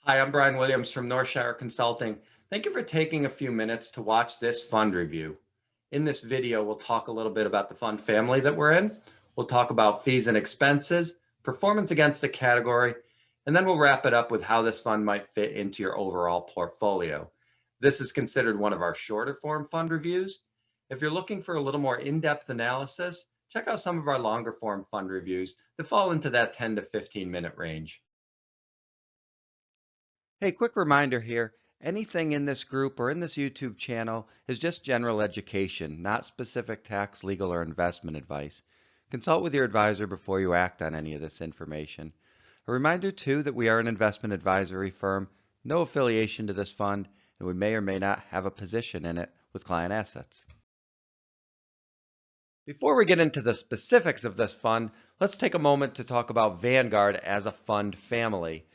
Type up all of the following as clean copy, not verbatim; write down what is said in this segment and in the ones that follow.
Hi, I'm Brian Williams from Northshire Consulting. Thank you for taking a few minutes to watch this fund review. In this video, we'll talk a little bit about the fund family that we're in. We'll talk about fees and expenses, performance against the category, and then we'll wrap it up with how this fund might fit into your overall portfolio. This is considered one of our shorter form fund reviews. If you're looking for a little more in-depth analysis, check out some of our longer form fund reviews that fall into that 10 to 15 minute range. Hey, quick reminder here. Anything in this group or in this YouTube channel is just general education, not specific tax, legal, or investment advice. Consult with your advisor before you act on any of this information. A reminder too that we are an investment advisory firm, no affiliation to this fund, and we may or may not have a position in it with client assets. Before we get into the specifics of this fund, let's take a moment to talk about Vanguard as a fund family.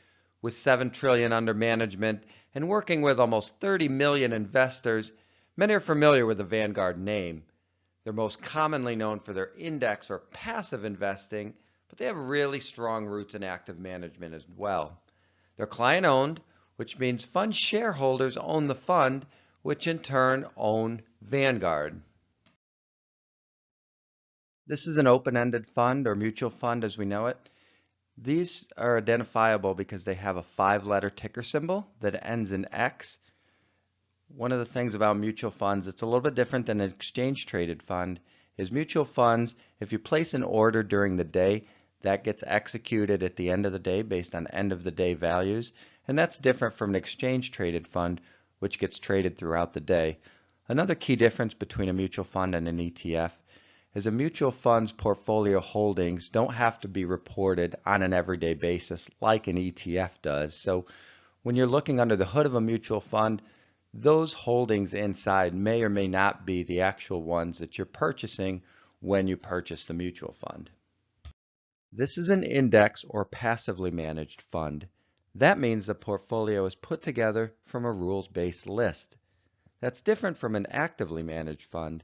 With 7 trillion under management and working with almost 30 million investors, many are familiar with the Vanguard name. They're most commonly known for their index or passive investing, but they have really strong roots in active management as well. They're client owned, which means fund shareholders own the fund, which in turn own Vanguard. This is an open-ended fund or mutual fund as we know it. These are identifiable because they have a 5-letter ticker symbol that ends in X. One of the things about mutual funds, it's a little bit different than an exchange-traded fund, is mutual funds, if you place an order during the day, that gets executed at the end of the day based on end-of-the-day values, and that's different from an exchange-traded fund, which gets traded throughout the day. Another key difference between a mutual fund and an ETF is a mutual fund's portfolio holdings don't have to be reported on an everyday basis like an ETF does. So when you're looking under the hood of a mutual fund, those holdings inside may or may not be the actual ones that you're purchasing when you purchase the mutual fund. This is an index or passively managed fund. That means the portfolio is put together from a rules-based list. That's different from an actively managed fund.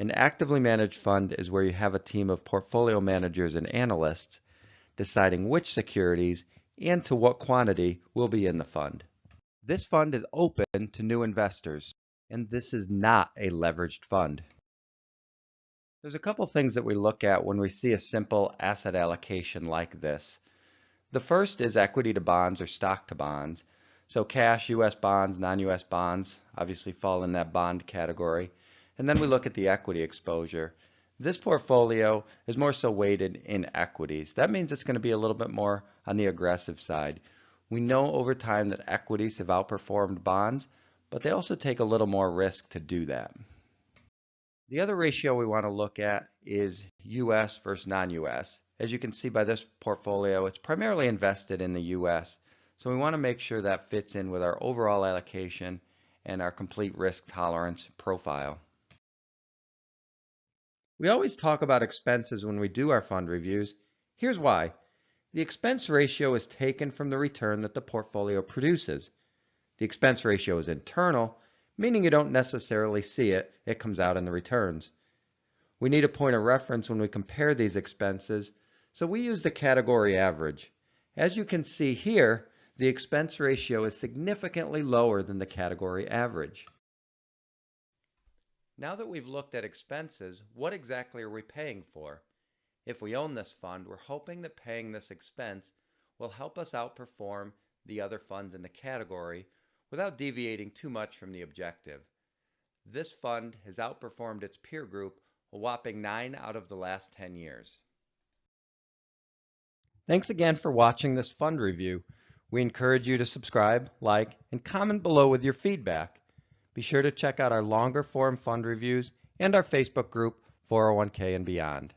An actively managed fund is where you have a team of portfolio managers and analysts deciding which securities and to what quantity will be in the fund. This fund is open to new investors, and this is not a leveraged fund. There's a couple things that we look at when we see a simple asset allocation like this. The first is equity to bonds or stock to bonds. So cash, US bonds, non-US bonds obviously fall in that bond category. And then we look at the equity exposure. This portfolio is more so weighted in equities. That means it's going to be a little bit more on the aggressive side. We know over time that equities have outperformed bonds, but they also take a little more risk to do that. The other ratio we want to look at is US versus non-US. As you can see by this portfolio, it's primarily invested in the US. So we want to make sure that fits in with our overall allocation and our complete risk tolerance profile. We always talk about expenses when we do our fund reviews. Here's why. The expense ratio is taken from the return that the portfolio produces. The expense ratio is internal, meaning you don't necessarily see it. It comes out in the returns. We need a point of reference when we compare these expenses, so we use the category average. As you can see here, the expense ratio is significantly lower than the category average. Now that we've looked at expenses, what exactly are we paying for? If we own this fund, we're hoping that paying this expense will help us outperform the other funds in the category without deviating too much from the objective. This fund has outperformed its peer group a whopping 9 out of the last 10 years. Thanks again for watching this fund review. We encourage you to subscribe, like, and comment below with your feedback. Be sure to check out our longer form fund reviews and our Facebook group, 401k and beyond.